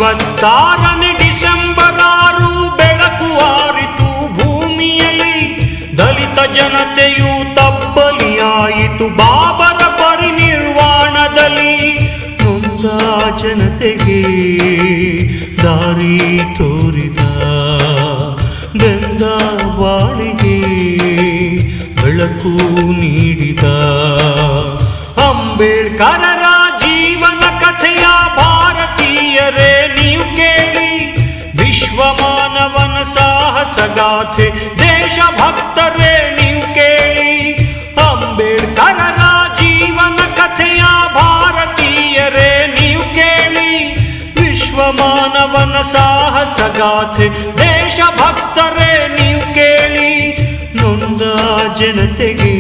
56ನೇ December 6 ಬೆಳಕು ಆರಿತು ಭೂಮಿಯಲ್ಲಿ. ದಲಿತ ಜನತೆಯು ತಬ್ಬಲಿಯಾಯಿತು ಬಾಬರ ಪರಿನಿರ್ವಾಣದಲ್ಲಿ. ನೊಂದ ಜನತೆಗೆ ದಾರಿ ತೋರಿದ ಬೆಂದ ಬಾಳಿಗೆ ಬೆಳಕು ನೀಡಿದ ಅಂಬೇಡ್ಕರರ ಜೀವನ ಕಥೆಯ ಭಾರತೀಯರೇ ನೀವು ಕೇಳಿ. ವಿಶ್ವ ಮಾನವನ ಸಾಹಸಗಾಥೆ ದೇಶಭಕ್ತರೇ ನೀವು ಕೇಳಿ. ಅಂಬೇಡ್ಕರರ ಜೀವನ ಕಥೆಯ ಭಾರತೀಯರೇ ನೀವು ಕೇಳಿ. ವಿಶ್ವ ಮಾನವನ ಸಾಹಸಗಾಥೆ ದೇಶಭಕ್ತರೇ ನೀವು ಕೇಳಿ. ನೊಂದ ಜನತೆಗೆ